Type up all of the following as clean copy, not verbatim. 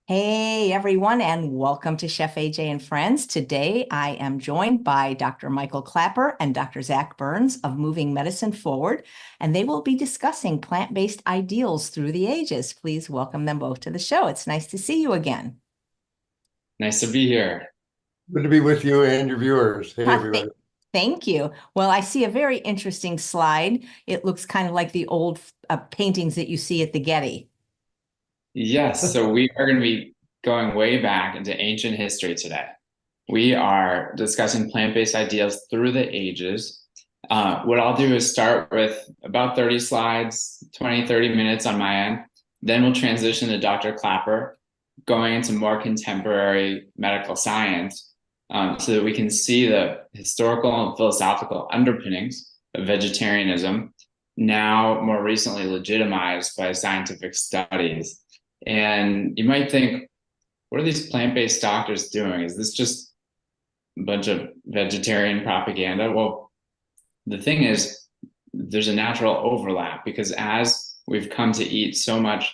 Hey everyone, and welcome to Chef AJ and Friends. Today I am joined by Dr. Michael Klaper and Dr. Zach Burns of Moving Medicine Forward, and they will be discussing plant-based ideals through the ages. Please welcome them both to the show. It's nice to see you again. Nice to be here. Good to be with you and your viewers. Hey, Ah, th- everybody. Thank you. Well, I see a very interesting slide. It looks kind of like the old paintings that you see at the Getty. Yes, so we are going to be going way back into ancient history today. We are discussing plant-based ideals through the ages. What I'll do is start with about 30 slides, 20, 30 minutes on my end. Then we'll transition to Dr. Clapper, going into more contemporary medical science, so that we can see the historical and philosophical underpinnings of vegetarianism, now more recently legitimized by scientific studies. And you might think, what are these plant-based doctors doing? Is this just a bunch of vegetarian propaganda? Well, the thing is, there's a natural overlap because as we've come to eat so much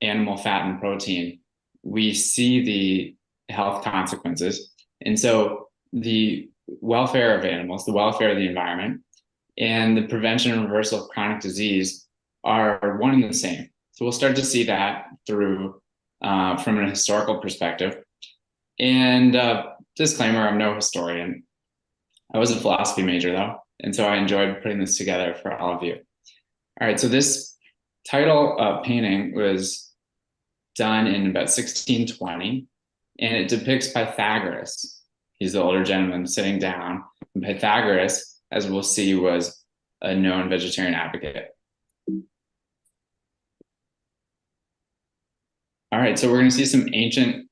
animal fat and protein, we see the health consequences. And so the welfare of animals, the welfare of the environment, and the prevention and reversal of chronic disease are one and the same. So we'll start to see that through from an historical perspective. And disclaimer, I'm no historian. I was a philosophy major though, and so I enjoyed putting this together for all of you. All right, so this title painting was done in about 1620, and it depicts Pythagoras. He's the older gentleman sitting down. And Pythagoras, as we'll see, was a known vegetarian advocate. All right, so we're going to see some ancient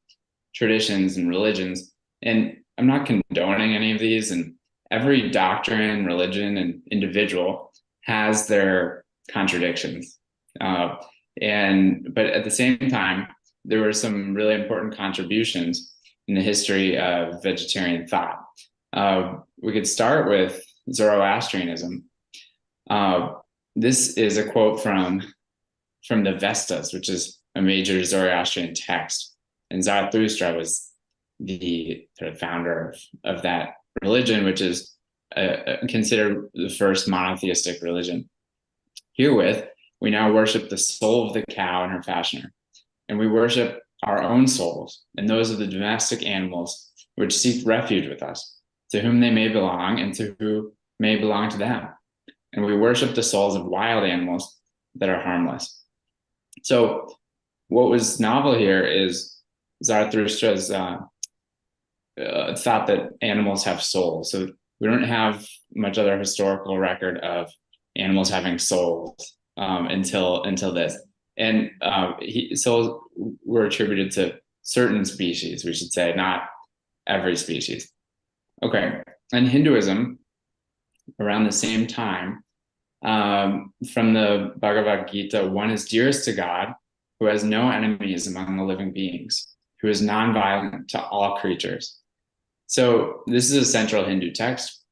traditions and religions, and I'm not condoning any of these, and every doctrine, religion, and individual has their contradictions. But at the same time, there were some really important contributions in the history of vegetarian thought. We could start with Zoroastrianism. This is a quote from the Vestas, which is a major Zoroastrian text. And Zarathustra was the sort of founder of that religion, which is considered the first monotheistic religion. Herewith, we now worship the soul of the cow and her fashioner, and we worship our own souls and those of the domestic animals which seek refuge with us, to whom they may belong and to who may belong to them. And we worship the souls of wild animals that are harmless. So what was novel here is Zarathustra's thought that animals have souls. So we don't have much other historical record of animals having souls until this. And souls were attributed to certain species, we should say, not every species. Okay, and Hinduism, around the same time, from the Bhagavad Gita, one is dearest to God, who has no enemies among the living beings, who is nonviolent to all creatures. So this is a central Hindu text.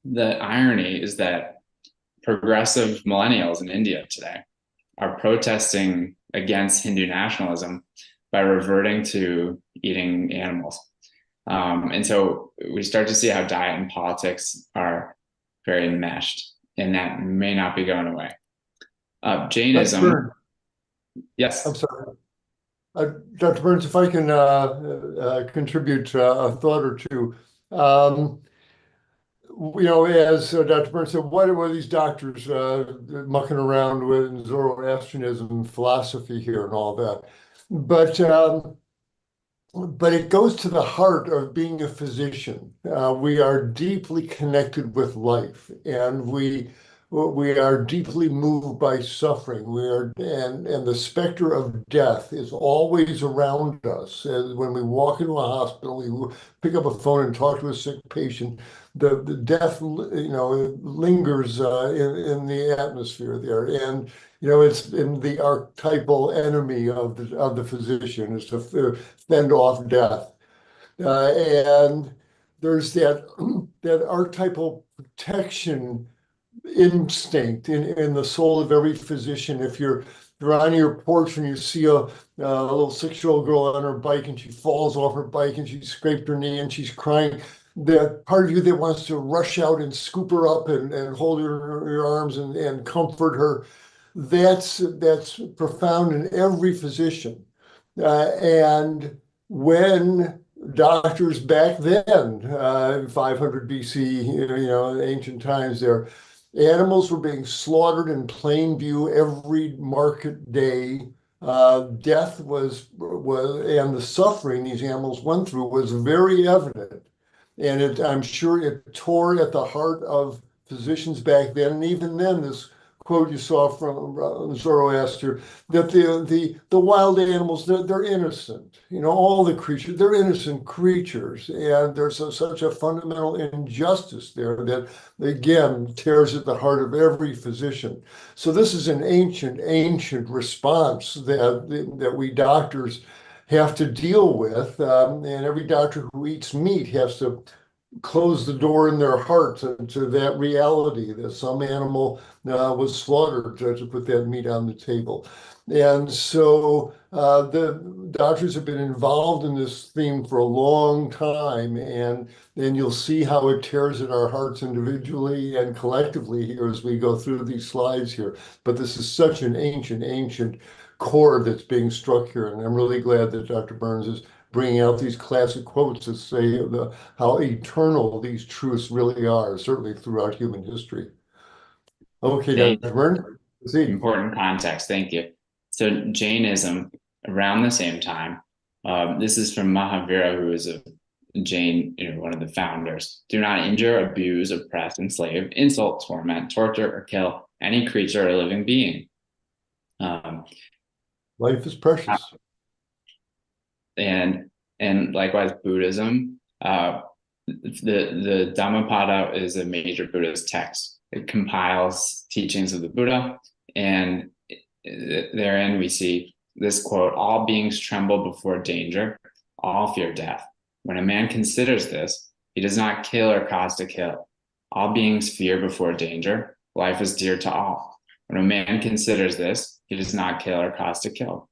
The irony is that progressive millennials in India today are protesting against Hindu nationalism by reverting to eating animals. And so we start to see how diet and politics are very enmeshed, and that may not be going away. Jainism. Yes. I'm sorry. Dr. Burns, if I can contribute a thought or two. As Dr. Burns said, what were these doctors mucking around with Zoroastrianism philosophy here and all that? But it goes to the heart of being a physician. We are deeply connected with life, and we are deeply moved by suffering. And the specter of death is always around us. And when we walk into a hospital, we pick up a phone and talk to a sick patient. The death, lingers in the atmosphere there, and it's in the archetypal enemy of the physician is to fend off death, and there's that archetypal protection instinct in the soul of every physician. If you're on your porch and you see a little 6-year-old girl on her bike and she falls off her bike and she scraped her knee and she's crying, that part of you that wants to rush out and scoop her up and hold her in your arms and comfort her, that's profound in every physician. And when doctors back then, 500 BC, in ancient times, there, animals were being slaughtered in plain view every market day. Death and the suffering these animals went through was very evident. And I'm sure it tore at the heart of physicians back then. And even then, this quote you saw from Zoroaster, that the wild animals, they're innocent. All the creatures, they're innocent creatures. And there's such a fundamental injustice there that, again, tears at the heart of every physician. So this is an ancient response that we doctors have to deal with. And every doctor who eats meat has to close the door in their heart to that reality that some animal was slaughtered to put that meat on the table. And so the doctors have been involved in this theme for a long time, and then you'll see how it tears at our hearts individually and collectively here as we go through these slides here. But this is such an ancient chord that's being struck here, and I'm really glad that Dr. Burns is bringing out these classic quotes that say how eternal these truths really are, certainly throughout human history. Okay, Dr. Burns, proceed. Important context. Thank you. So Jainism, around the same time, this is from Mahavira, who is a Jain, one of the founders. Do not injure, abuse, oppress, enslave, insult, torment, torture, or kill any creature or living being. Life is precious. And likewise, Buddhism, the Dhammapada is a major Buddhist text. It compiles teachings of the Buddha, and therein we see this quote: all beings tremble before danger, all fear death. When a man considers this, he does not kill or cause to kill. All beings fear before danger, life is dear to all. When a man considers this, he does not kill or cause to kill.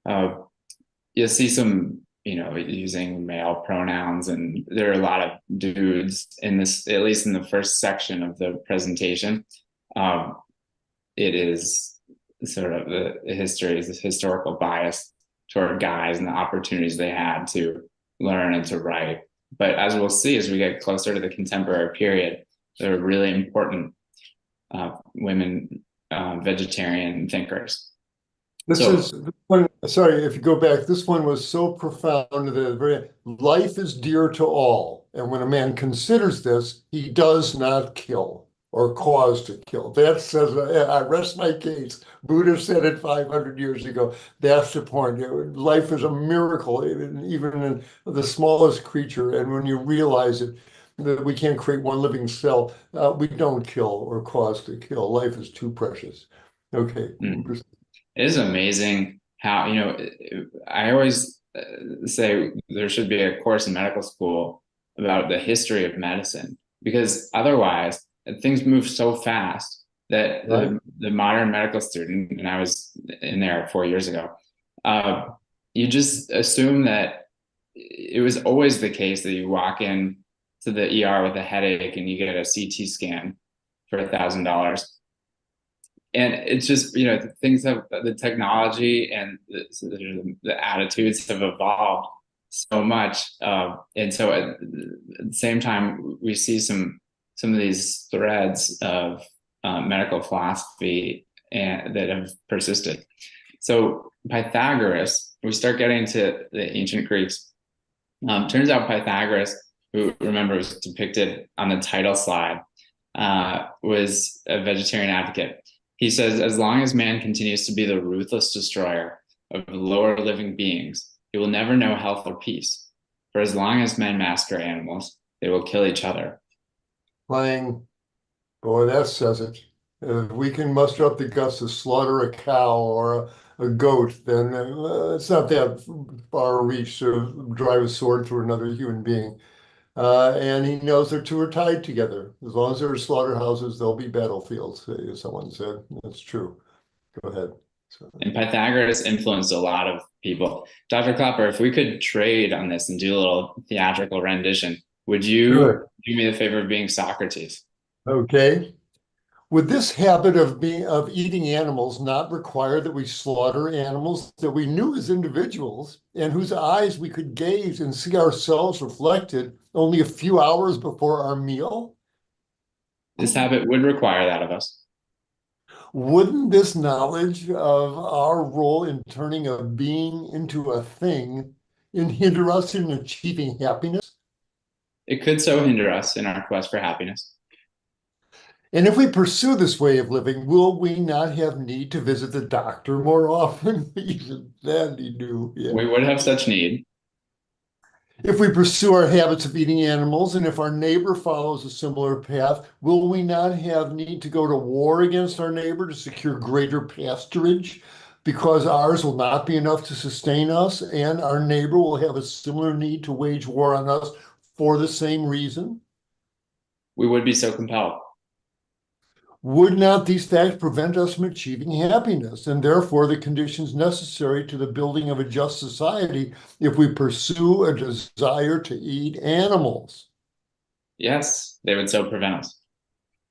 You'll see some, using male pronouns, and there are a lot of dudes in this, at least in the first section of the presentation. It is sort of the history, is this historical bias toward guys and the opportunities they had to learn and to write. But as we'll see, as we get closer to the contemporary period, there are really important women vegetarian thinkers. This one, sorry, if you go back, this one was so profound that life is dear to all. And when a man considers this, he does not kill or cause to kill. That says, I rest my case. Buddha said it 500 years ago. That's the point. Life is a miracle, even in the smallest creature. And when you realize it, that we can't create one living cell, we don't kill or cause to kill. Life is too precious. Okay. It is amazing how, I always say there should be a course in medical school about the history of medicine, because otherwise things move so fast that the modern medical student, and I was in there 4 years ago, you just assume that it was always the case that you walk in to the ER with a headache and you get a CT scan for $1,000. And it's just, things have, the technology and the attitudes have evolved so much. And so at the same time, we see some of these threads of medical philosophy that have persisted. So Pythagoras, we start getting to the ancient Greeks. Turns out Pythagoras, who, remember, was depicted on the title slide, was a vegetarian advocate. He says, as long as man continues to be the ruthless destroyer of lower living beings, he will never know health or peace. For as long as men massacre animals, they will kill each other. Boy, that says it. If we can muster up the guts to slaughter a cow or a goat, then it's not that far a reach to drive a sword through another human being. And he knows the two are tied together. As long as there are slaughterhouses, there'll be battlefields, as someone said. That's true. Go ahead. So, And Pythagoras influenced a lot of people. Dr. Klaper, if we could trade on this and do a little theatrical rendition, would you sure. do me the favor of being Socrates? Okay. Would this habit of eating animals not require that we slaughter animals that we knew as individuals and whose eyes we could gaze and see ourselves reflected only a few hours before our meal? This habit would require that of us. Wouldn't this knowledge of our role in turning a being into a thing hinder us in achieving happiness? It could so hinder us in our quest for happiness. And if we pursue this way of living, will we not have need to visit the doctor more often? Even that he knew. Yeah. We would have such need. If we pursue our habits of eating animals, and if our neighbor follows a similar path, will we not have need to go to war against our neighbor to secure greater pasturage? Because ours will not be enough to sustain us, and our neighbor will have a similar need to wage war on us for the same reason? We would be so compelled. Would not these facts prevent us from achieving happiness, and therefore the conditions necessary to the building of a just society if we pursue a desire to eat animals? Yes, they would so prevent us.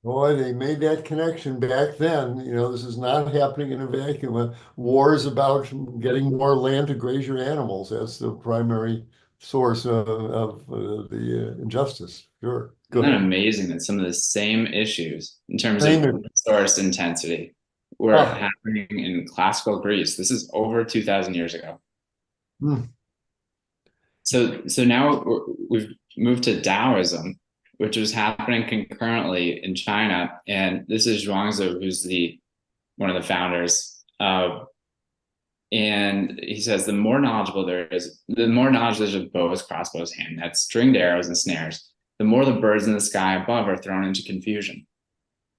Boy, they made that connection back then. You know, this is not happening in a vacuum. War is about getting more land to graze your animals. That's the primary source of the injustice. Sure. Go Isn't it ahead. amazing that some of the same issues in terms Same of issue. resource intensity were Oh. happening in classical Greece? This is over 2,000 years ago. Hmm. So now we've moved to Taoism, which was happening concurrently in China. And this is Zhuangzi, who's one of the founders. And he says the more knowledge there's of bows, crossbows, hand nets, stringed arrows, and snares, the more the birds in the sky above are thrown into confusion.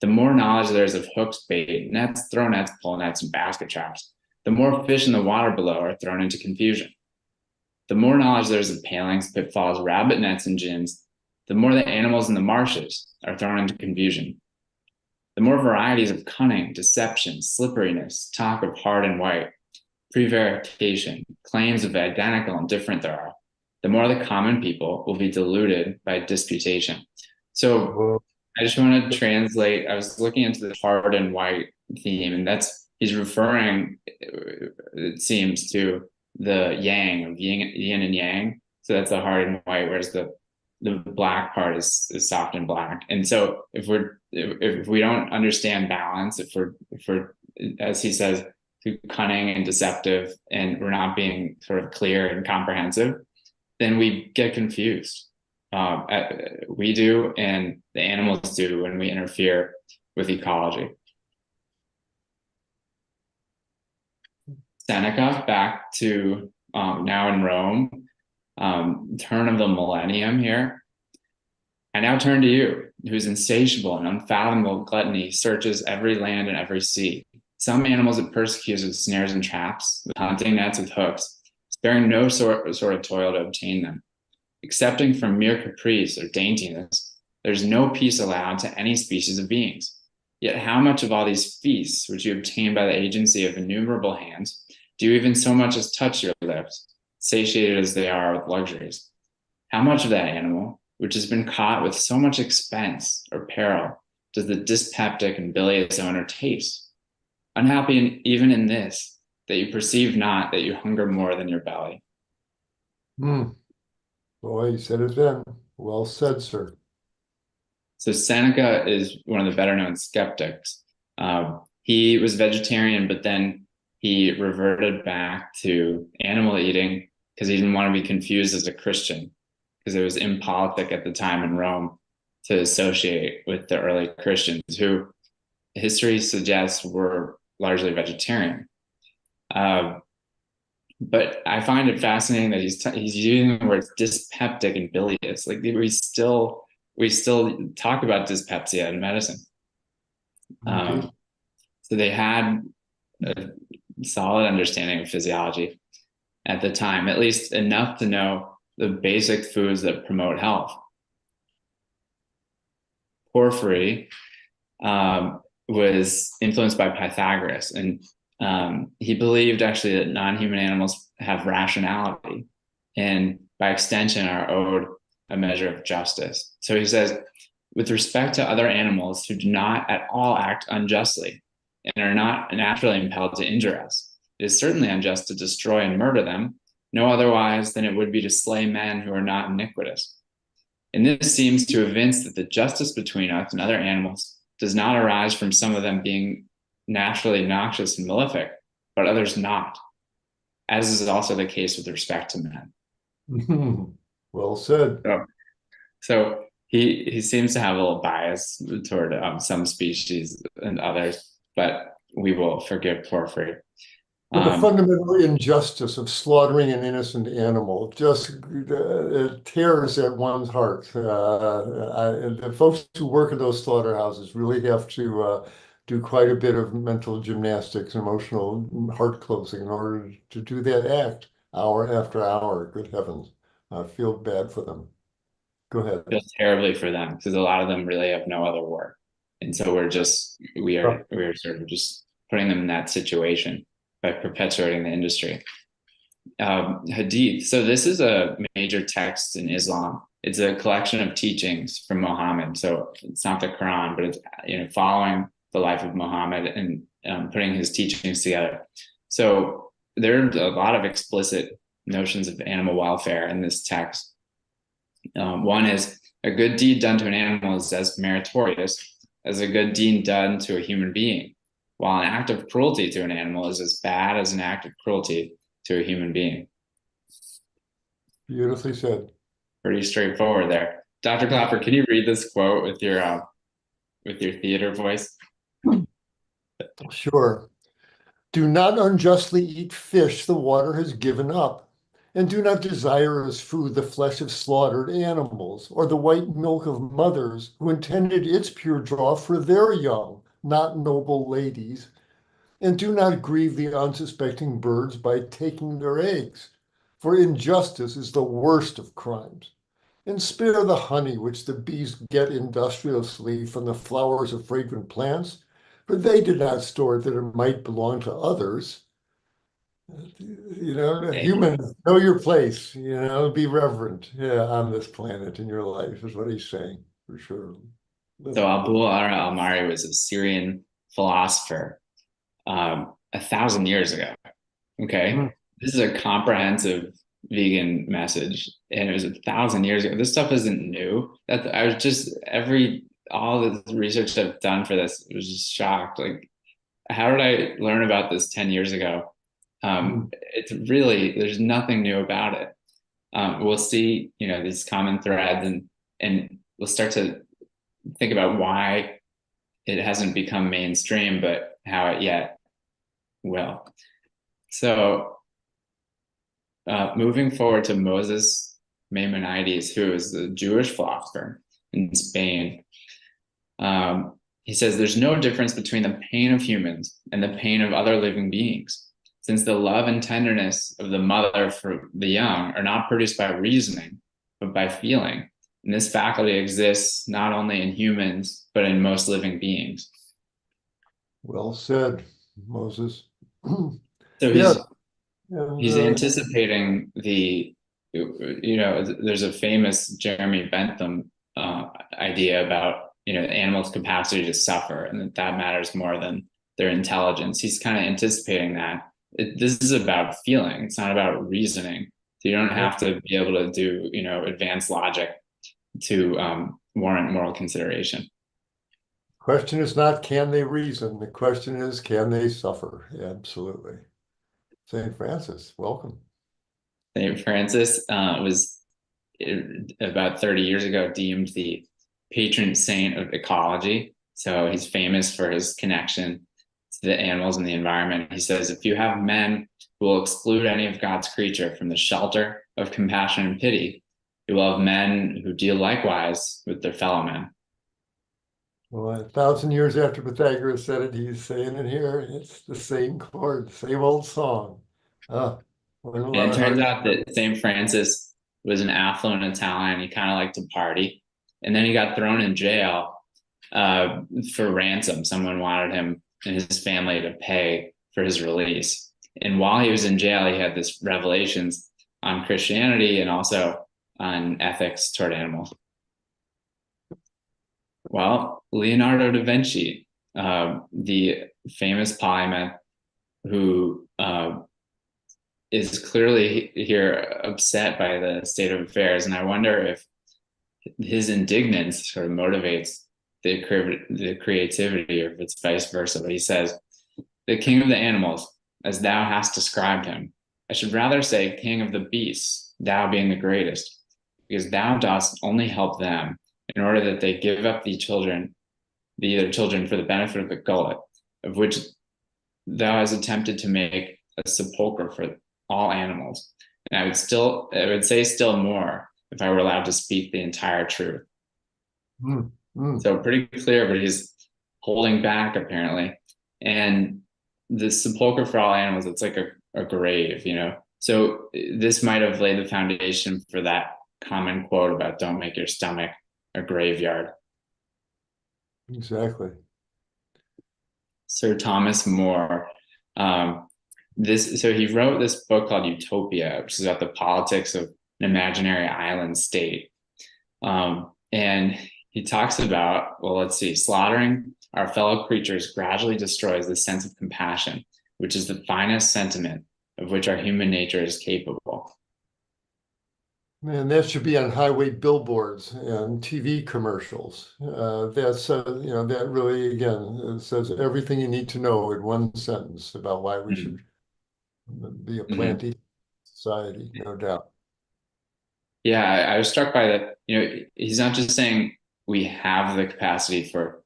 The more knowledge there is of hooks, bait, nets, throw nets, pull nets, and basket traps, the more fish in the water below are thrown into confusion. The more knowledge there is of palings, pitfalls, rabbit nets, and gins, the more the animals in the marshes are thrown into confusion. The more varieties of cunning, deception, slipperiness, talk of hard and white, prevarication, claims of identical and different there are, the more the common people will be deluded by disputation. So I just want to translate. I was looking into the hard and white theme, and he's referring, it seems, to the yang of yin and yang. So that's the hard and white, whereas the black part is soft and black. And so if we don't understand balance, if we're as he says, too cunning and deceptive, and we're not being sort of clear and comprehensive, then we get confused. We do, and the animals do, when we interfere with ecology. Seneca, back to now in Rome, turn of the millennium here. I now turn to you, whose insatiable and unfathomable gluttony searches every land and every sea. Some animals it persecutes with snares and traps, with hunting nets, with hooks, sparing no sort of toil to obtain them. Excepting from mere caprice or daintiness, there's no peace allowed to any species of beings. Yet how much of all these feasts, which you obtain by the agency of innumerable hands, do you even so much as touch your lips, satiated as they are with luxuries? How much of that animal, which has been caught with so much expense or peril, does the dyspeptic and bilious owner taste? Unhappy even in this, that you perceive not that you hunger more than your belly. Boy, you said it then. Well said, sir. So Seneca is one of the better known skeptics. He was vegetarian, but then he reverted back to animal eating because he didn't want to be confused as a Christian, because it was impolitic at the time in Rome to associate with the early Christians, who history suggests were largely vegetarian. But I find it fascinating that he's using the words dyspeptic and bilious. Like we still talk about dyspepsia in medicine. So they had a solid understanding of physiology at the time, at least enough to know the basic foods that promote health. Porphyry was influenced by Pythagoras, and he believed actually that non-human animals have rationality, and by extension are owed a measure of justice. So he says, with respect to other animals who do not at all act unjustly and are not naturally impelled to injure us, it is certainly unjust to destroy and murder them, no otherwise than it would be to slay men who are not iniquitous. And this seems to evince that the justice between us and other animals does not arise from some of them being naturally noxious and malefic, but others not, as is also the case with respect to men. Well said. So he seems to have a little bias toward some species and others, but we will forgive Porphyry. But the fundamental injustice of slaughtering an innocent animal just it tears at one's heart. The folks who work in those slaughterhouses really have to do quite a bit of mental gymnastics, emotional heart closing in order to do that act hour after hour. Good heavens. I feel bad for them. Go ahead. I feel terribly for them because a lot of them really have no other work. And so we are sort of just putting them in that situation by perpetuating the industry. Hadith. So this is a major text in Islam. It's a collection of teachings from Muhammad. So it's not the Quran, but it's following the life of Muhammad and putting his teachings together. So there are a lot of explicit notions of animal welfare in this text. One is a good deed done to an animal is as meritorious as a good deed done to a human being, while an act of cruelty to an animal is as bad as an act of cruelty to a human being. Beautifully said. Pretty straightforward there. Dr. Klaper, can you read this quote with your theater voice? Sure. Do not unjustly eat fish the water has given up, and do not desire as food the flesh of slaughtered animals, or the white milk of mothers who intended its pure draw for their young, not noble ladies, and do not grieve the unsuspecting birds by taking their eggs, for injustice is the worst of crimes. And spare the honey which the bees get industriously from the flowers of fragrant plants, for they did not store it that it might belong to others. Humans, know your place, be reverent on this planet in your life is what he's saying, for sure. So Abu al-Mari was a Syrian philosopher 1,000 years ago. Okay. Mm-hmm. This is a comprehensive vegan message, and it was 1,000 years ago. This stuff isn't new. All the research I've done for this was just shocked. Like, how did I learn about this 10 years ago? It's really, there's nothing new about it. We'll see, these common threads, and we'll start to think about why it hasn't become mainstream, but how it yet will. So moving forward to Moses Maimonides, who is the Jewish philosopher in Spain. He says there's no difference between the pain of humans and the pain of other living beings, since the love and tenderness of the mother for the young are not produced by reasoning, but by feeling. And this faculty exists not only in humans, but in most living beings. Well said, Moses. So he's anticipating there's a famous Jeremy Bentham idea about, animals' capacity to suffer, and that matters more than their intelligence. He's kind of anticipating that. This is about feeling. It's not about reasoning. So you don't have to be able to do, advanced logic to warrant moral consideration. Question is not, can they reason? The question is, can they suffer? Absolutely. St. Francis, welcome. St. Francis was about 30 years ago deemed the patron saint of ecology. So he's famous for his connection to the animals and the environment. He says, if you have men who will exclude any of God's creature from the shelter of compassion and pity, you will have men who deal likewise with their fellow men. Well, 1,000 years after Pythagoras said it, he's saying it here. It's the same chord, same old song. And it turns out that St. Francis was an affluent Italian. He kind of liked to party. And then he got thrown in jail for ransom. Someone wanted him and his family to pay for his release. And while he was in jail, he had this revelations on Christianity and also on ethics toward animals. Well, Leonardo da Vinci, the famous polymath who is clearly here upset by the state of affairs. And I wonder if his indignance sort of motivates the creativity, or if it's vice versa. But he says, "The king of the animals, as thou hast described him, I should rather say king of the beasts, thou being the greatest, because thou dost only help them in order that they give up the other children for the benefit of the gullet, of which thou hast attempted to make a sepulchre for all animals." And I would say still more if I were allowed to speak the entire truth. So pretty clear, but he's holding back apparently. And the sepulchre for all animals, it's like a grave, you know? So this might have laid the foundation for that common quote about don't make your stomach a graveyard. Exactly. Sir Thomas More. So he wrote this book called Utopia, which is about the politics of an imaginary island state. And he talks about, well, let's see, slaughtering our fellow creatures gradually destroys the sense of compassion, which is the finest sentiment of which our human nature is capable. Man, that should be on highway billboards and TV commercials. That really, again, says everything you need to know in one sentence about why we should be a plant-eating society, no doubt. Yeah, I was struck by that. You know, he's not just saying we have the capacity for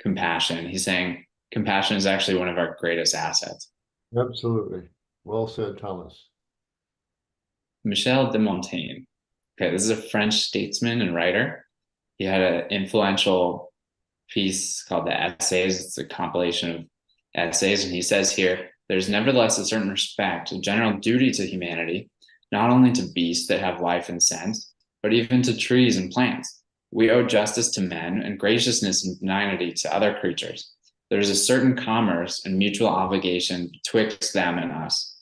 compassion. He's saying compassion is actually one of our greatest assets. Absolutely. Well said, Thomas. Michel de Montaigne. Okay, this is a French statesman and writer. He had an influential piece called the Essays. It's a compilation of essays. And he says here, there's nevertheless a certain respect, a general duty to humanity, not only to beasts that have life and sense, but even to trees and plants. We owe justice to men and graciousness and benignity to other creatures. There is a certain commerce and mutual obligation betwixt them and us.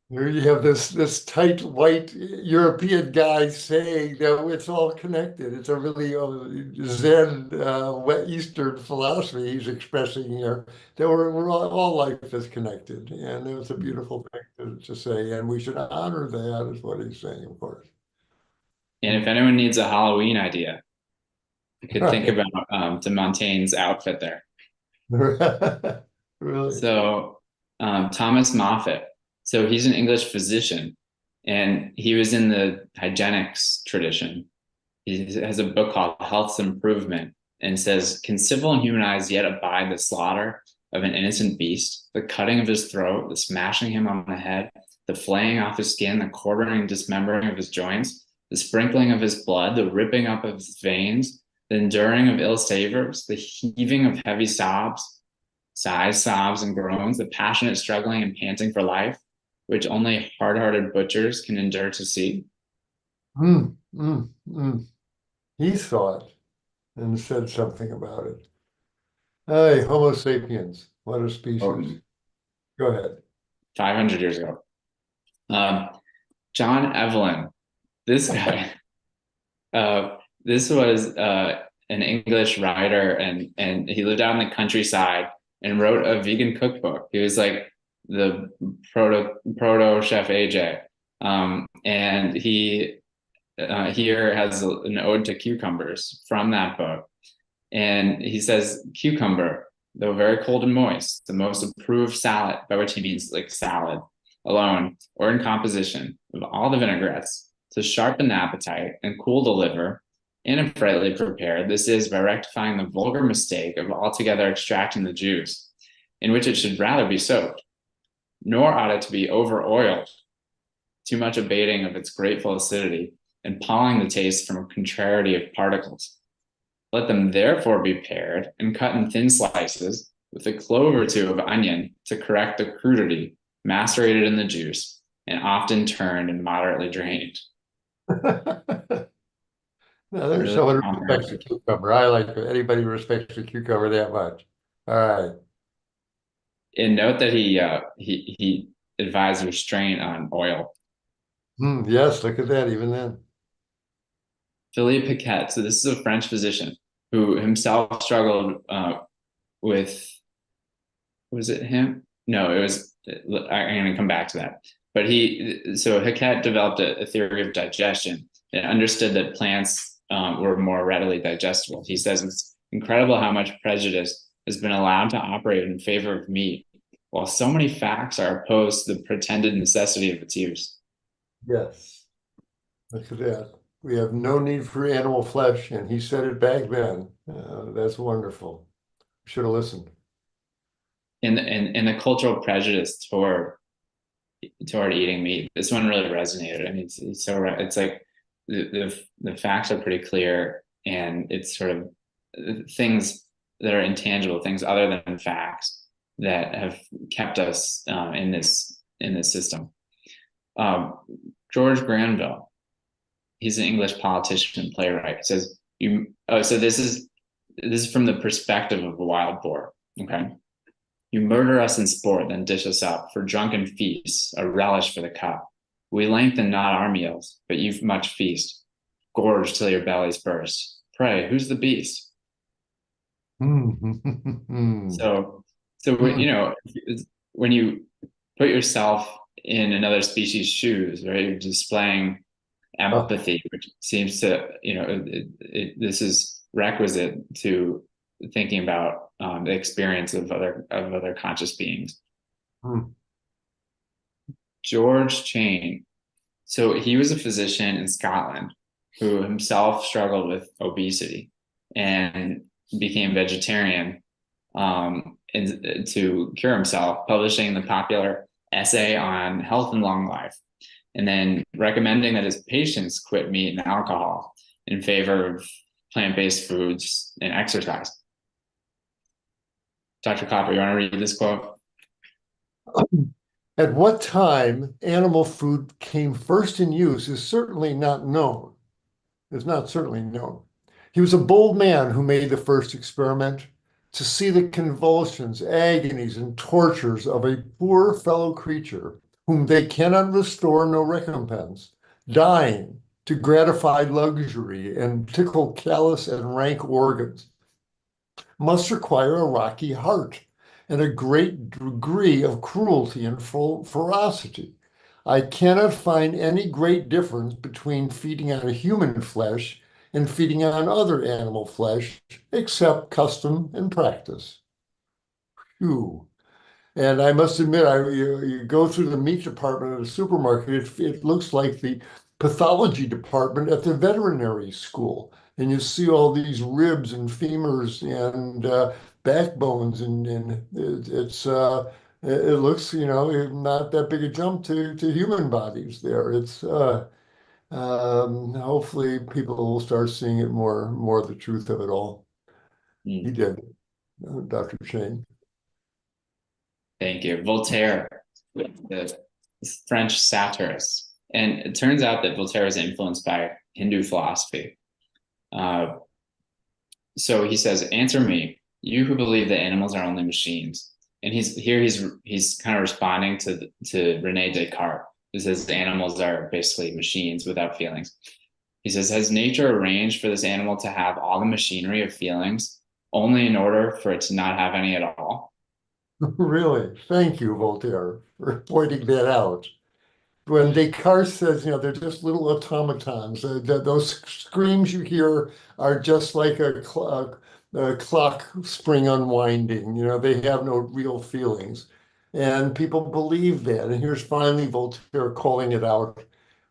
Here you have this tight white European guy saying that it's all connected. It's a really Zen Eastern philosophy he's expressing here, that we're all life is connected, and it's a beautiful thing to say, and we should honor that, is what he's saying, of course. And if anyone needs a Halloween idea, you could think about de Montaigne's outfit there. Really? So Thomas Moffat. So he's an English physician, and he was in the hygienics tradition. He has a book called Health's Improvement, and says, can civil and human eyes yet abide the slaughter of an innocent beast, the cutting of his throat, the smashing him on the head, the flaying off his skin, the quartering and dismembering of his joints, the sprinkling of his blood, the ripping up of his veins, the enduring of ill savors, the heaving of heavy sighs, sobs, and groans, the passionate struggling and panting for life, which only hard-hearted butchers can endure to see? He thought and said something about it. Hey, Homo sapiens, what a species. Oh. Go ahead. 500 years ago. John Evelyn, this guy, this was an English writer, and he lived out in the countryside and wrote a vegan cookbook. He was like the proto chef AJ, and he here has an ode to cucumbers from that book, and he says, cucumber, though very cold and moist, the most approved salad, by which he means like salad alone or in composition of all the vinaigrettes, to sharpen the appetite and cool the liver, and if rightly prepared, this is by rectifying the vulgar mistake of altogether extracting the juice, in which it should rather be soaked. Nor ought it to be over-oiled, too much abating of its grateful acidity and palling the taste from a contrariety of particles. Let them therefore be pared and cut in thin slices with a clove or two of onion to correct the crudity, macerated in the juice, and often turned and moderately drained. No, there's Really someone who respects a comprehensive. cucumber. I like it. Anybody who respects a cucumber that much. All right. And note that he advised restraint on oil. Yes, look at that, even then. Philippe Paquet. So this is a French physician who himself struggled with, was it him? No, it was, I'm going to come back to that. But so Hackett developed a theory of digestion and understood that plants were more readily digestible. He says it's incredible how much prejudice has been allowed to operate in favor of meat, while so many facts are opposed to the pretended necessity of its use. Yes, look at that. We have no need for animal flesh, and he said it back then. That's wonderful. Should have listened. And the cultural prejudice toward eating meat. This one really resonated. I mean, it's so right. It's like the facts are pretty clear, and it's sort of things that are intangible, things other than facts that have kept us in this system. George Granville, he's an English politician and playwright. Says so this is from the perspective of a wild boar. Okay. You murder us in sport, then dish us up for drunken feasts, a relish for the cup. We lengthen not our meals, but you much feast. Gorge till your bellies burst. Pray, who's the beast? So, when you put yourself in another species' shoes, right, you're displaying empathy, which seems to, this is requisite to thinking about the experience of other conscious beings. George Chain. So he was a physician in Scotland who himself struggled with obesity and became vegetarian to cure himself, publishing the popular essay on health and long life, and then recommending that his patients quit meat and alcohol in favor of plant-based foods and exercise. Dr. Klaper, you want to read this quote? At what time animal food came first in use is certainly not known. It's not certainly known. He was a bold man who made the first experiment to see the convulsions, agonies, and tortures of a poor fellow creature whom they cannot restore no recompense, dying to gratify luxury and tickle callous and rank organs, must require a rocky heart and a great degree of cruelty and ferocity. I cannot find any great difference between feeding on human flesh and feeding on other animal flesh, except custom and practice. Phew. And I must admit, you go through the meat department of a supermarket, it looks like the pathology department at the veterinary school. And you see all these ribs and femurs and backbones, and it looks, not that big a jump to human bodies there. It's hopefully people will start seeing it more the truth of it all. He did, Dr. Shane. Thank you. Voltaire, the French satirist. And it turns out that Voltaire was influenced by Hindu philosophy. So he says, answer me, you who believe that animals are only machines. And he's kind of responding to Rene Descartes, who says animals are basically machines without feelings. He says, has nature arranged for this animal to have all the machinery of feelings only in order for it to not have any at all? Really? Thank you, Voltaire, for pointing that out. When Descartes says, they're just little automatons, those screams you hear are just like a clock spring unwinding. They have no real feelings. And people believe that. And here's finally Voltaire calling it out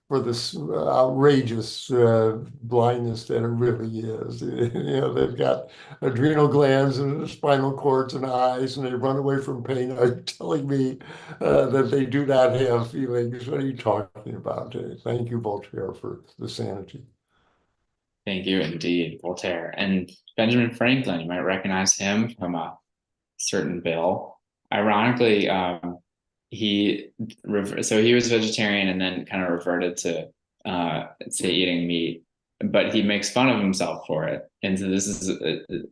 for this outrageous blindness that it really is. They've got adrenal glands and spinal cords and eyes, and they run away from pain. Are you telling me that they do not have feelings? What are you talking about? Thank you, Voltaire, for the sanity. Thank you, indeed, Voltaire. And Benjamin Franklin, you might recognize him from a certain bill. Ironically, he was vegetarian and then kind of reverted to eating meat. but he makes fun of himself for it. And so this is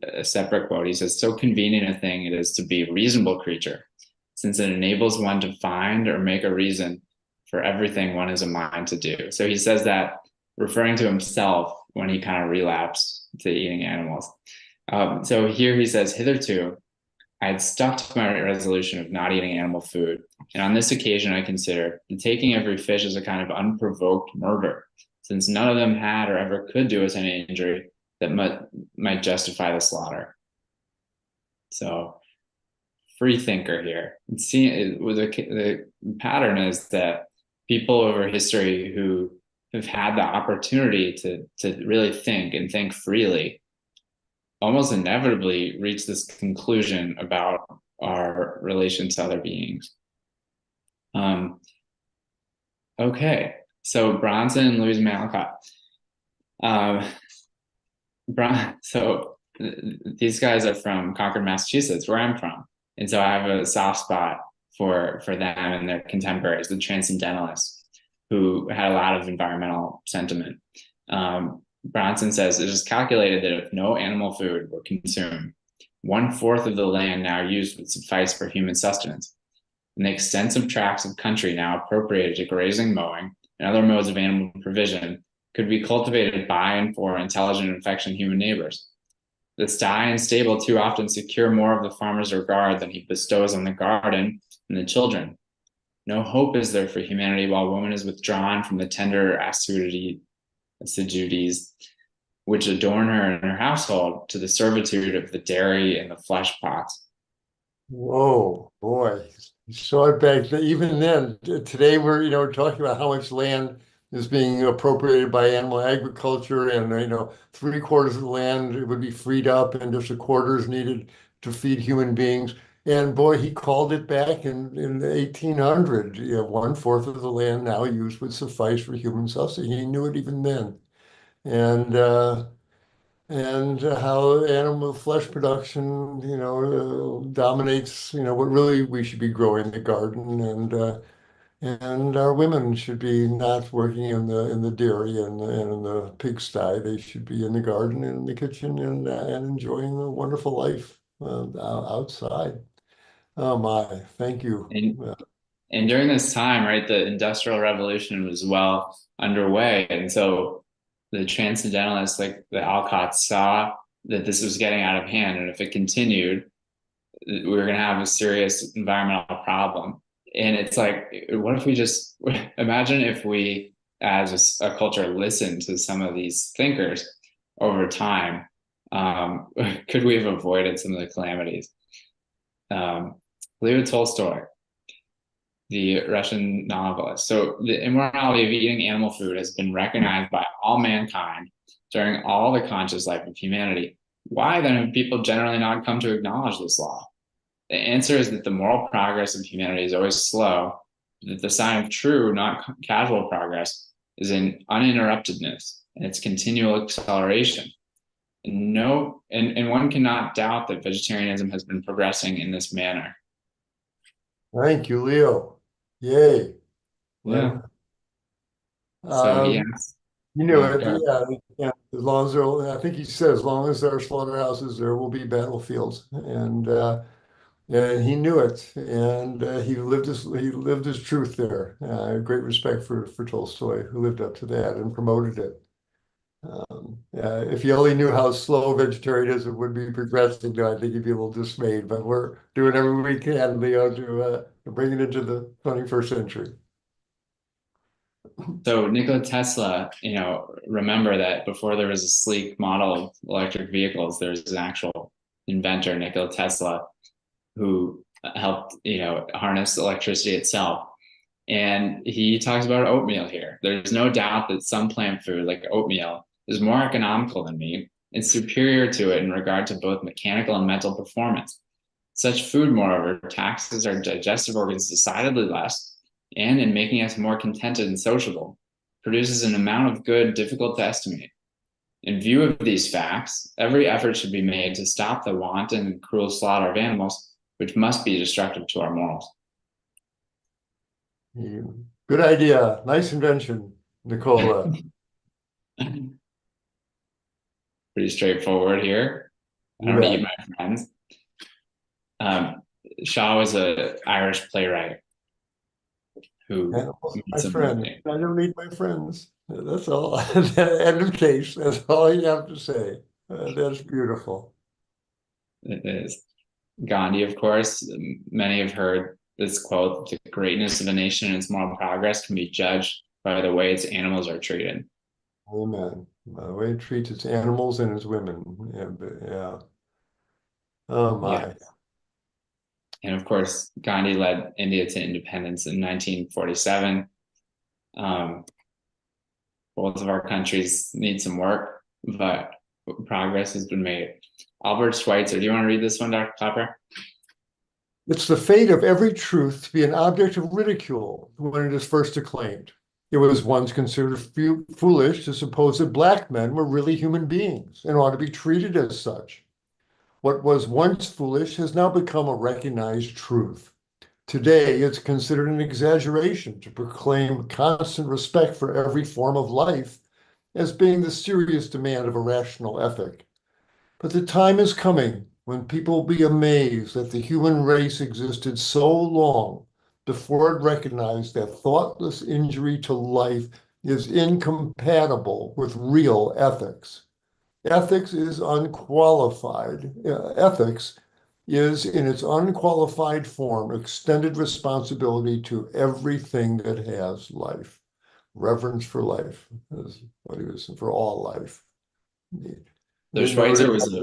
a separate quote. He says, "So convenient a thing it is to be a reasonable creature, since it enables one to find or make a reason for everything one is a mind to do." So he says that referring to himself when he kind of relapsed to eating animals. So here he says, "Hitherto, I had stuck to my resolution of not eating animal food. And on this occasion, I consider the taking every fish as a kind of unprovoked murder, since none of them had or ever could do us any injury that might justify the slaughter." So, free thinker here. The pattern is that people over history who have had the opportunity to really think and think freely almost inevitably reach this conclusion about our relation to other beings. Okay, so Bronson and Louise Malcott. So these guys are from Concord, Massachusetts, where I'm from. And so I have a soft spot for them and their contemporaries, the transcendentalists, who had a lot of environmental sentiment. Bronson says, "It is calculated that if no animal food were consumed, 1/4 of the land now used would suffice for human sustenance. And the extensive tracts of country now appropriated to grazing, mowing, and other modes of animal provision could be cultivated by and for intelligent and affectionate human neighbors. The sty and stable too often secure more of the farmer's regard than he bestows on the garden and the children. No hope is there for humanity while woman is withdrawn from the tender assiduities which adorn her and her household to the servitude of the dairy and the flesh pots." Whoa, boy. You saw it back then. Even then, today we're talking about how much land is being appropriated by animal agriculture, and 3/4 of the land would be freed up and just a quarter is needed to feed human beings. And boy, he called it back in the 1800. 1/4 of the land now used would suffice for human sustenance. He knew it even then. And how animal flesh production, dominates, what really we should be growing in the garden, and our women should be not working in the dairy and in the pigsty. They should be in the garden and in the kitchen and enjoying a wonderful life outside. Oh my, thank you. And during this time, right, the Industrial Revolution was well underway. And so the transcendentalists, like the Alcotts, saw that this was getting out of hand. And if it continued, we were going to have a serious environmental problem. And it's like, what if we just imagine if we, as a culture, listened to some of these thinkers over time? Could we have avoided some of the calamities? Leo Tolstoy, the Russian novelist. So the immorality of eating animal food has been recognized by all mankind during all the conscious life of humanity. Why then have people generally not come to acknowledge this law? The answer is that the moral progress of humanity is always slow, but that the sign of true, not casual progress is in uninterruptedness and its continual acceleration. And one cannot doubt that vegetarianism has been progressing in this manner. Thank you, Leo. Yay. Yeah. So Um, yes. You know, Yeah. as long as I think he said, as long as there are slaughterhouses, there will be battlefields, and he knew it, and he lived his truth there. Great respect for Tolstoy, who lived up to that and promoted it. If you only knew how slow vegetarianism would be progressing, I think you'd be a little dismayed. But we're doing everything we can, Leo, to bring it into the 21st century. So Nikola Tesla, remember that before there was a sleek model of electric vehicles, there's an actual inventor, Nikola Tesla, who helped, harness electricity itself. And he talks about oatmeal here. There's no doubt that some plant food, like oatmeal, is more economical than meat and superior to it in regard to both mechanical and mental performance. Such food, moreover, taxes our digestive organs decidedly less, and in making us more contented and sociable, produces an amount of good difficult to estimate. In view of these facts, every effort should be made to stop the wanton and cruel slaughter of animals, which must be destructive to our morals. Good idea. Nice invention, Nikola. pretty straightforward here. I don't eat my friends. Shaw was an Irish playwright who my friend. I don't eat my friends. That's all. End of case. That's all you have to say. That's beautiful. It is. Gandhi, of course, many have heard this quote: "The greatness of a nation and its moral progress can be judged by the way its animals are treated." Amen. By the way it treats its animals and its women. Yeah. Oh my. Yeah. And of course, Gandhi led India to independence in 1947. Both of our countries need some work, but progress has been made. Albert Schweitzer, do you want to read this one, Dr. Klaper? It's the fate of every truth to be an object of ridicule when it is first acclaimed. It was once considered foolish to suppose that Black men were really human beings and ought to be treated as such. What was once foolish has now become a recognized truth. Today, it's considered an exaggeration to proclaim constant respect for every form of life as being the serious demand of a rational ethic. But the time is coming when people will be amazed that the human race existed so long before it recognized that thoughtless injury to life is incompatible with real ethics. Ethics is unqualified. Ethics is, in its unqualified form, extended responsibility to everything that has life. Reverence for life is what he was for all life. So Schweitzer was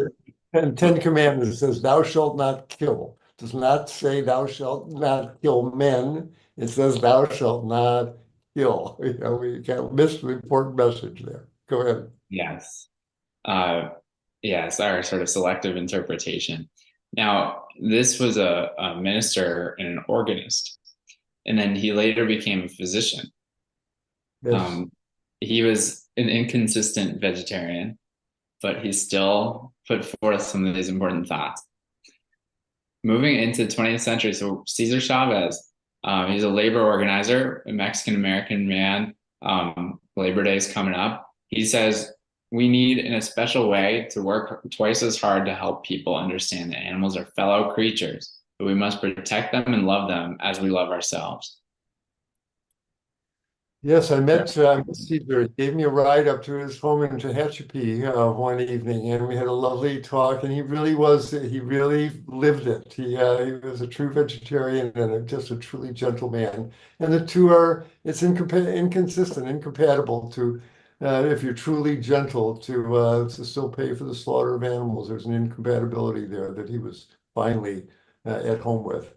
and Ten Commandments says, "Thou shalt not kill." It does not say, "Thou shalt not kill men." It says, "Thou shalt not kill." You know, we can't miss the important message there. Go ahead. Yes. Yes, our sort of selective interpretation. Now, this was a minister and an organist, and then he later became a physician. Yes. He was an inconsistent vegetarian, but he still put forth some of these important thoughts. Moving into the 20th century, so Cesar Chavez, he's a labor organizer, a Mexican-American man. Labor Day is coming up. He says, "We need in a special way to work twice as hard to help people understand that animals are fellow creatures, but we must protect them and love them as we love ourselves." Yes, I met Cesar. He gave me a ride up to his home in Tehachapi one evening, and we had a lovely talk. And he really lived it. He was a true vegetarian and just a truly gentle man. And the two it's inconsistent, incompatible to, if you're truly gentle, to still pay for the slaughter of animals. There's an incompatibility there that he was finally at home with.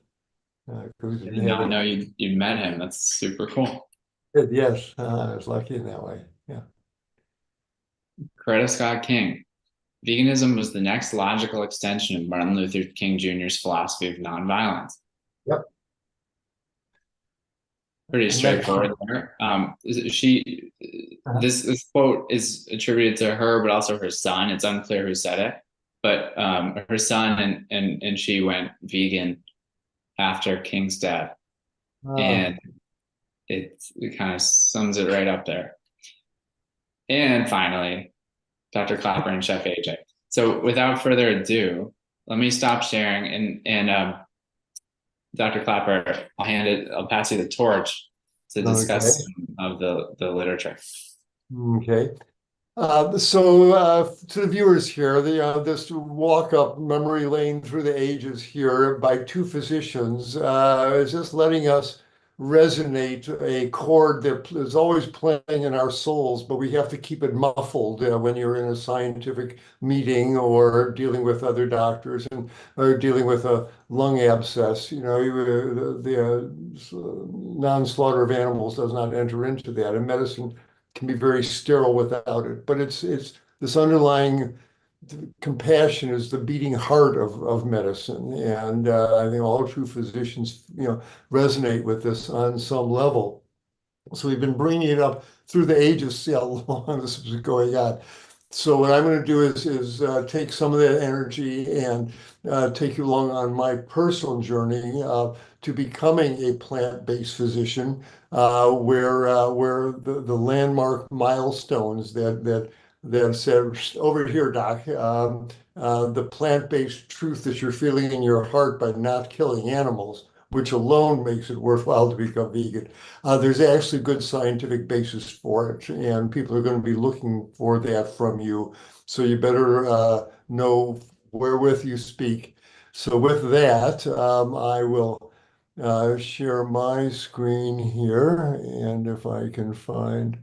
I did not know you'd met him. That's super cool. Yes, I was lucky in that way. Yeah. Coretta Scott King. Veganism was the next logical extension of Martin Luther King Jr.'s philosophy of nonviolence. Yep. Pretty straightforward there. This quote is attributed to her, but also her son. It's unclear who said it, but her son and she went vegan after King's death. And it kind of sums it right up there. And finally, Dr. Klaper and Chef AJ. So without further ado, let me stop sharing and Dr. Klaper, I'll pass you the torch to discuss some of the literature. Okay. So to the viewers here, this walk up memory lane through the ages here by two physicians is just letting us resonate a chord that is always playing in our souls, but we have to keep it muffled when you're in a scientific meeting or dealing with other doctors or dealing with a lung abscess. You know, the non-slaughter of animals does not enter into that, and medicine can be very sterile without it. But it's this underlying compassion is the beating heart of medicine, and I think all true physicians, resonate with this on some level. So we've been bringing it up through the ages, see how long this was going on. So what I'm going to do is take some of that energy and take you along on my personal journey to becoming a plant-based physician, where the landmark milestones that that said, over here, doc, the plant-based truth that you're feeling in your heart by not killing animals, which alone makes it worthwhile to become vegan. There's actually good scientific basis for it, and people are going to be looking for that from you. So you better know wherewith you speak. So with that, I will share my screen here, and if I can find.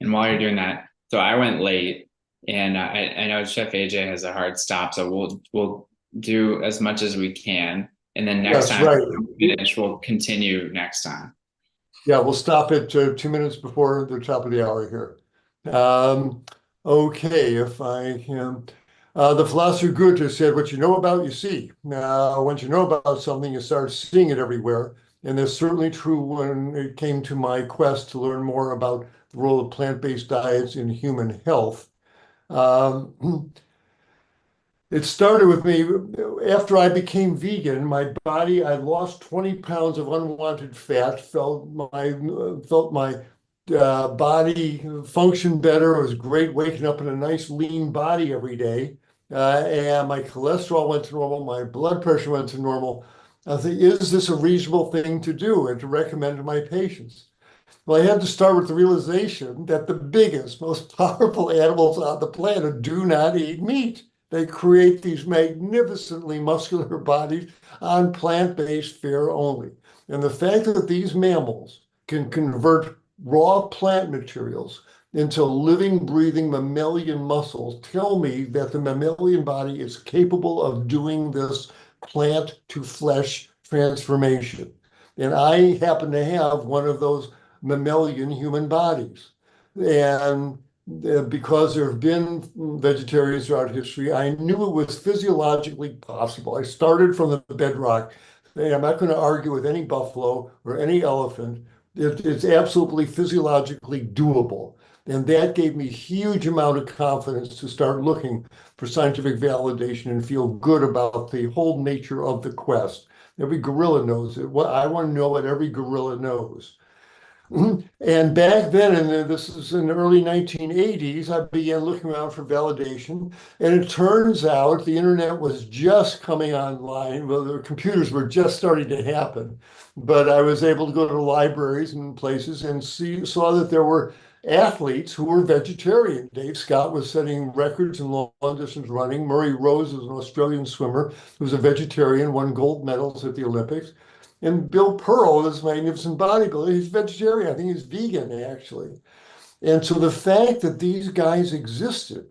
And while you're doing that, so I went late, and I know Chef AJ has a hard stop, so we'll do as much as we can, and then next That's time right. we finish, we'll continue next time. Yeah, we'll stop at 2 minutes before the top of the hour here. Okay, if I can. The philosopher Goethe said, what you know about, you see. Once you know about something, you start seeing it everywhere. And that's certainly true when it came to my quest to learn more about the role of plant-based diets in human health. Um, It started with me after I became vegan. My body, I lost 20 pounds of unwanted fat, felt my body function better. It was great waking up in a nice lean body every day. And my cholesterol went to normal, my blood pressure went to normal. I think, is this a reasonable thing to do and to recommend to my patients? Well, I had to start with the realization that the biggest, most powerful animals on the planet do not eat meat. They create these magnificently muscular bodies on plant-based fare only. And the fact that these mammals can convert raw plant materials into living, breathing mammalian muscles tell me that the mammalian body is capable of doing this plant to flesh transformation. And I happen to have one of those mammalian human bodies. And because there have been vegetarians throughout history, I knew it was physiologically possible. I started from the bedrock. I'm not going to argue with any buffalo or any elephant. It's absolutely physiologically doable. And that gave me a huge amount of confidence to start looking for scientific validation and feel good about the whole nature of the quest. Every gorilla knows it. I want to know what every gorilla knows. And back then, and this is in the early 1980s, I began looking around for validation. And it turns out the internet was just coming online. Well, the computers were just starting to happen. But I was able to go to libraries and places and saw that there were athletes who were vegetarian. Dave Scott was setting records in long distance running. Murray Rose was an Australian swimmer who was a vegetarian, won gold medals at the Olympics. And Bill Pearl, this magnificent bodybuilder, he's vegetarian. I think he's vegan, actually. And so the fact that these guys existed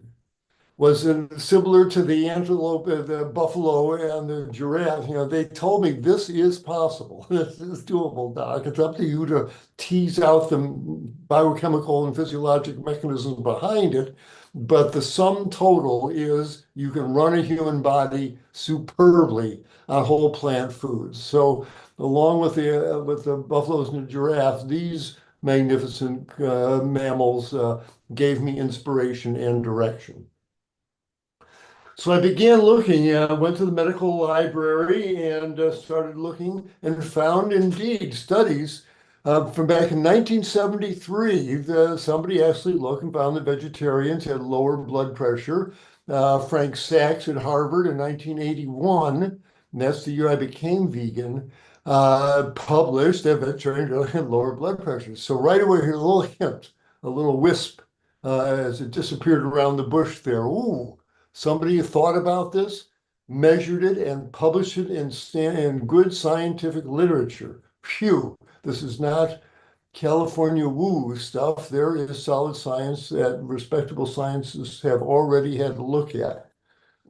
was similar to the antelope, the buffalo, and the giraffe. They told me this is possible. This is doable, doc. It's up to you to tease out the biochemical and physiologic mechanisms behind it. But the sum total is you can run a human body superbly on whole plant foods. So along with the buffaloes and the giraffes, these magnificent mammals gave me inspiration and direction. So I began looking, went to the medical library and started looking and found indeed studies from back in 1973. Somebody actually looked and found that vegetarians had lower blood pressure. Frank Sachs at Harvard in 1981, and that's the year I became vegan, published that vegetarians really had lower blood pressure. So right away, here's a little hint, a little wisp as it disappeared around the bush there. Ooh. Somebody thought about this, measured it, and published it in good scientific literature. Phew, this is not California woo stuff. There is solid science that respectable scientists have already had to look at.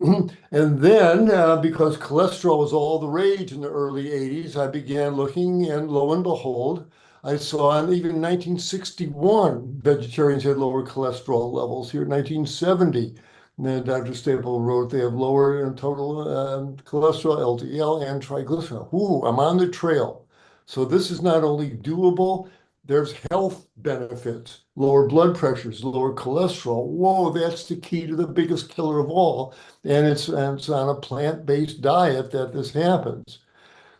And then, because cholesterol was all the rage in the early 80s, I began looking, and lo and behold, I saw even in 1961, vegetarians had lower cholesterol levels. Here in 1970, then Dr. Staple wrote they have lower total cholesterol, LDL, and triglyceride. Ooh, I'm on the trail. So this is not only doable, there's health benefits, lower blood pressures, lower cholesterol. Whoa, that's the key to the biggest killer of all. And it's on a plant-based diet that this happens.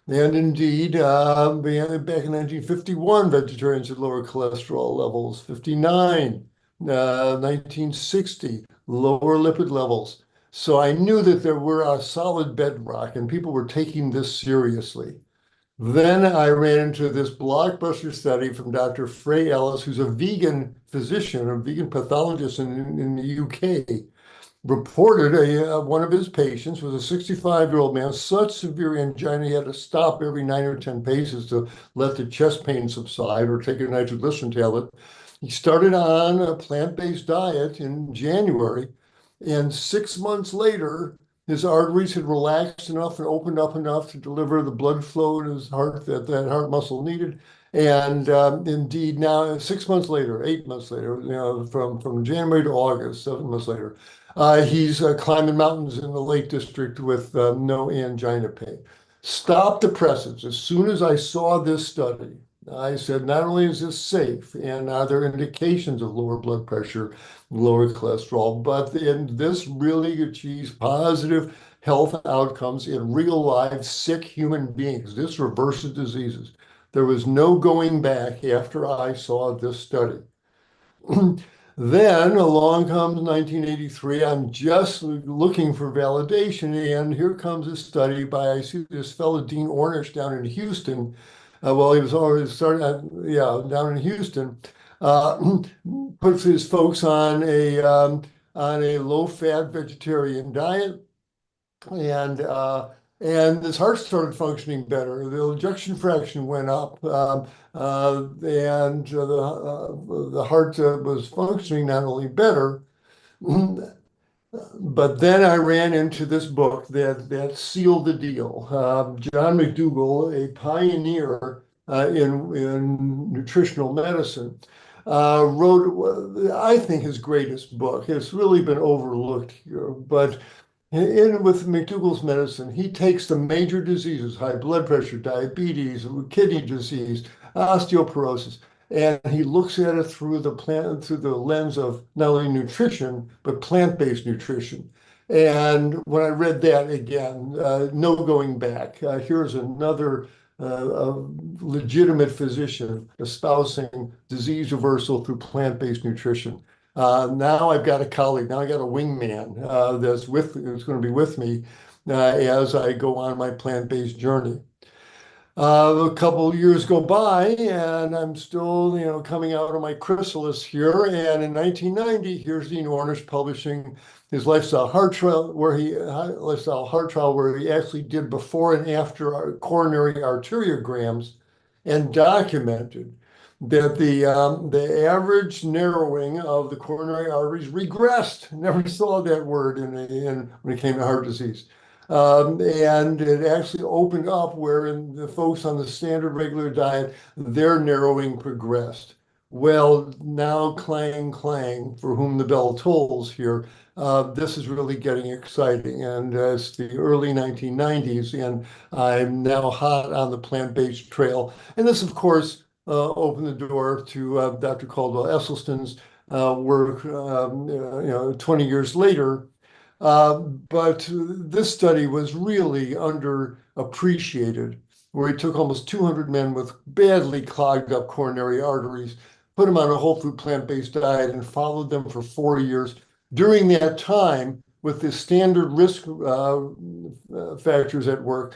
And indeed, back in 1951, vegetarians had lower cholesterol levels, 59. 1960, lower lipid levels. So I knew that there were a solid bedrock and people were taking this seriously. Then I ran into this blockbuster study from Dr. Frey Ellis, who's a vegan physician, a vegan pathologist in the UK, reported one of his patients was a 65-year-old man, such severe angina, he had to stop every 9 or 10 paces to let the chest pain subside or take a nitroglycerin tablet. He started on a plant-based diet in January, and 6 months later, his arteries had relaxed enough and opened up enough to deliver the blood flow to his heart that heart muscle needed. And indeed, now 6 months later, 8 months later, from January to August, 7 months later, he's climbing mountains in the Lake District with no angina pain. Stop depressants. As soon as I saw this study, I said, not only is this safe and are there indications of lower blood pressure, lower cholesterol, but this really achieves positive health outcomes in real live sick human beings. This reverses diseases. There was no going back after I saw this study. Then along comes 1983. I'm just looking for validation, and here comes a study by, I see this fellow Dean Ornish down in Houston. Well, he was already started, down in Houston. Puts his folks on a low-fat vegetarian diet, and his heart started functioning better. The ejection fraction went up, and the heart was functioning not only better, but then I ran into this book that sealed the deal. John McDougall, a pioneer in nutritional medicine, wrote, I think, his greatest book. It's really been overlooked here, but with McDougall's medicine, he takes the major diseases, high blood pressure, diabetes, kidney disease, osteoporosis, and he looks at it through the lens of not only nutrition, but plant-based nutrition. And when I read that again, no going back. Here's another legitimate physician espousing disease reversal through plant-based nutrition. Now I've got a colleague, now I got a wingman that's going to be with me as I go on my plant-based journey. A couple of years go by, and I'm still, coming out of my chrysalis here. And in 1990, here's Dean Ornish publishing his lifestyle heart trial, where he actually did before and after coronary arteriograms, and documented that the average narrowing of the coronary arteries regressed. Never saw that word when it came to heart disease. And it actually opened up where the folks on the standard regular diet, their narrowing progressed. Well, now clang, clang, for whom the bell tolls here. This is really getting exciting. And it's the early 1990s, and I'm now hot on the plant-based trail. And this, of course, opened the door to Dr. Caldwell Esselstyn's work, 20 years later. But this study was really underappreciated, where he took almost 200 men with badly clogged up coronary arteries, put them on a whole food plant-based diet, and followed them for 4 years. During that time, with the standard risk factors at work,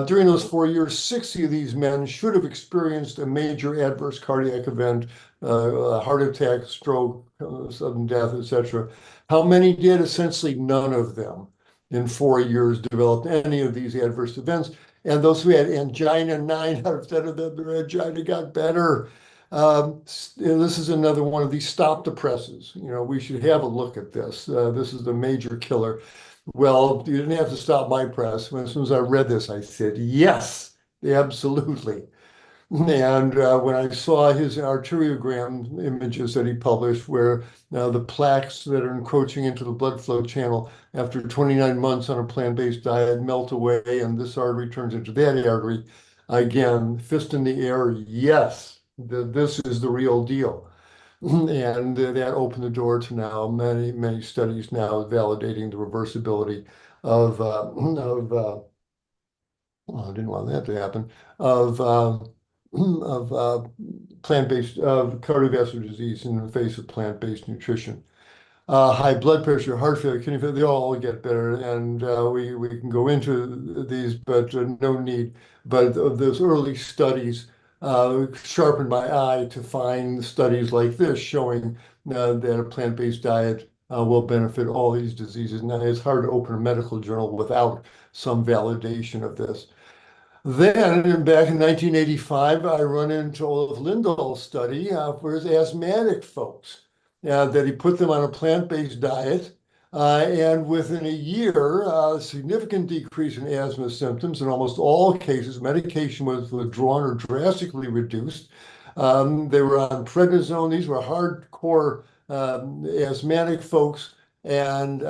during those 4 years, 60 of these men should have experienced a major adverse cardiac event, heart attack, stroke, sudden death, etc. How many did? Essentially none of them in 4 years developed any of these adverse events. And those who had angina, 9 out of 10 of them, their angina got better. This is another one of these stop depressants. We should have a look at this. This is the major killer. Well, you didn't have to stop my press. As soon as I read this, I said, yes, absolutely. And when I saw his arteriogram images that he published, where the plaques that are encroaching into the blood flow channel after 29 months on a plant-based diet melt away, and this artery turns into that artery, again, fist in the air, yes, this is the real deal. And that opened the door to now many, many studies now validating the reversibility of I didn't want that to happen, of plant-based cardiovascular disease in the face of plant-based nutrition. High blood pressure, heart failure, kidney failure, they all get better. And we can go into these, but no need. But those early studies sharpened my eye to find studies like this showing that a plant-based diet will benefit all these diseases. Now, it's hard to open a medical journal without some validation of this. Then, back in 1985, I run into Olaf Lindahl's study for his asthmatic folks, that he put them on a plant-based diet. And within a year, a significant decrease in asthma symptoms. In almost all cases, medication was withdrawn or drastically reduced. They were on prednisone. These were hardcore asthmatic folks, and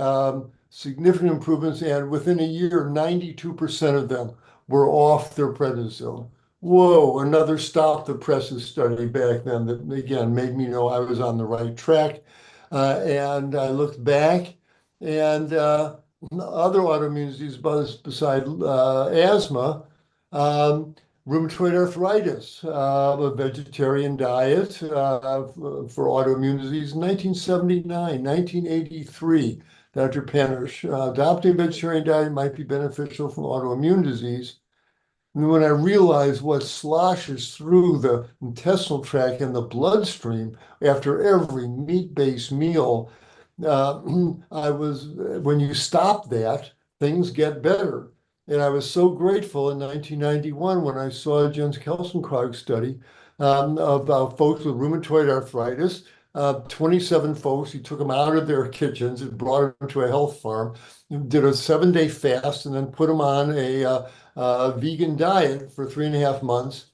significant improvements. And within a year, 92% of them were off their prednisone. Whoa, another stop the presses study back then that, again, made me know I was on the right track. And I looked back, and other autoimmune diseases besides asthma, rheumatoid arthritis, a vegetarian diet for autoimmune disease, 1979, 1983. Dr. Panish, adopting a vegetarian diet might be beneficial from autoimmune disease. And when I realized what sloshes through the intestinal tract and the bloodstream after every meat-based meal, when you stop that, things get better. And I was so grateful in 1991 when I saw Jens Kelsenkrog study about folks with rheumatoid arthritis. 27 folks, he took them out of their kitchens and brought them to a health farm, did a 7-day fast, and then put them on a vegan diet for 3.5 months.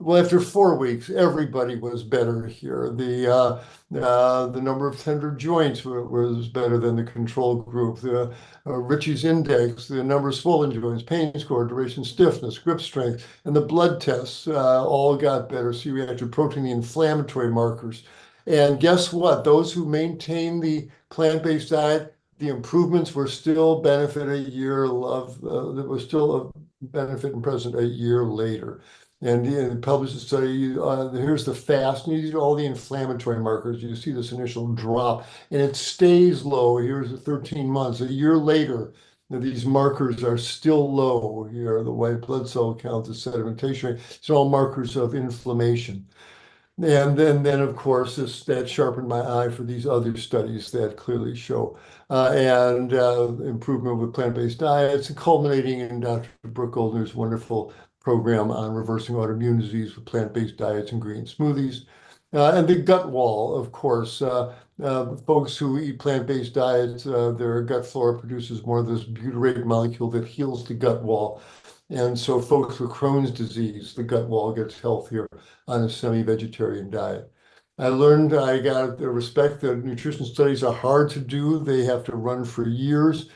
Well, after 4 weeks, everybody was better here. The number of tender joints was better than the control group. The Ritchie's index, the number of swollen joints, pain score, duration, stiffness, grip strength, and the blood tests all got better. C-reactive protein, the inflammatory markers. And guess what? Those who maintain the plant-based diet, the improvements were still benefit a year of, there was still a benefit and present a year later. And he published a study, here's the fast, and these are all the inflammatory markers. You see this initial drop, and it stays low. Here's the 13 months. A year later, these markers are still low. Here, the white blood cell count, the sedimentation rate. It's all markers of inflammation. And then of course, that sharpened my eye for these other studies that clearly show improvement with plant-based diets, and culminating in Dr. Brooke Goldner's wonderful program on reversing autoimmune disease with plant-based diets and green smoothies. And the gut wall, of course, folks who eat plant-based diets, their gut flora produces more of this butyrate molecule that heals the gut wall. And so folks with Crohn's disease, the gut wall gets healthier on a semi-vegetarian diet. I got the respect that nutrition studies are hard to do. They have to run for years.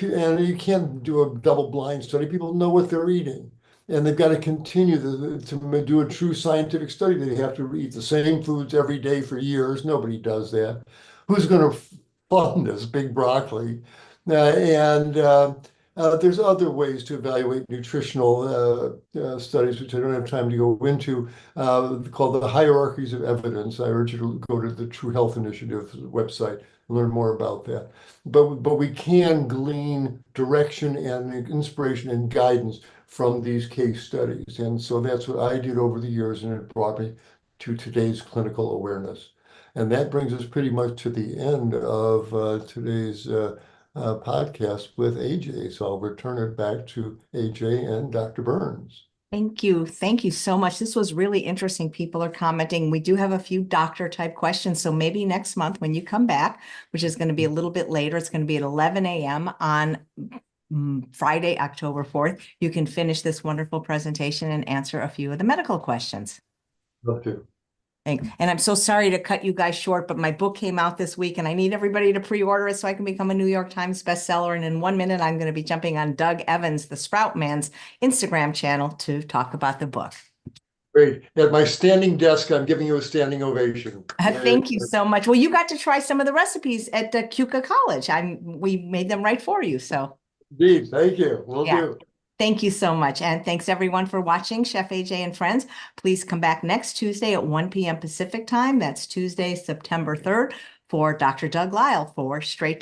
And you can't do a double-blind study. People know what they're eating. And they've got to continue to do a true scientific study. They have to eat the same foods every day for years. Nobody does that. Who's going to fund this? Big broccoli. There's other ways to evaluate nutritional studies, which I don't have time to go into, called the hierarchies of evidence. I urge you to go to the True Health Initiative website and learn more about that. But we can glean direction and inspiration and guidance from these case studies. And so that's what I did over the years, and it brought me to today's clinical awareness. And that brings us pretty much to the end of today's podcast with AJ. So I'll return it back to AJ and Dr. Burns. Thank you. Thank you so much. This was really interesting. People are commenting. We do have a few doctor type questions. So maybe next month when you come back, which is going to be a little bit later, it's going to be at 11 a.m. on Friday, October 4th, you can finish this wonderful presentation and answer a few of the medical questions. Love to. And I'm so sorry to cut you guys short, but my book came out this week and I need everybody to pre-order it so I can become a New York Times bestseller. And in 1 minute, I'm going to be jumping on Doug Evans, the Sprout Man's Instagram channel to talk about the book. Great. At my standing desk, I'm giving you a standing ovation. Thank you so much. Well, you got to try some of the recipes at CUCA College. We made them right for you. So indeed. Thank you. Will do. Thank you so much. And thanks everyone for watching Chef AJ and Friends. Please come back next Tuesday at 1 p.m. Pacific time. That's Tuesday, September 3rd for Dr. Doug Lyle for Straight Talk.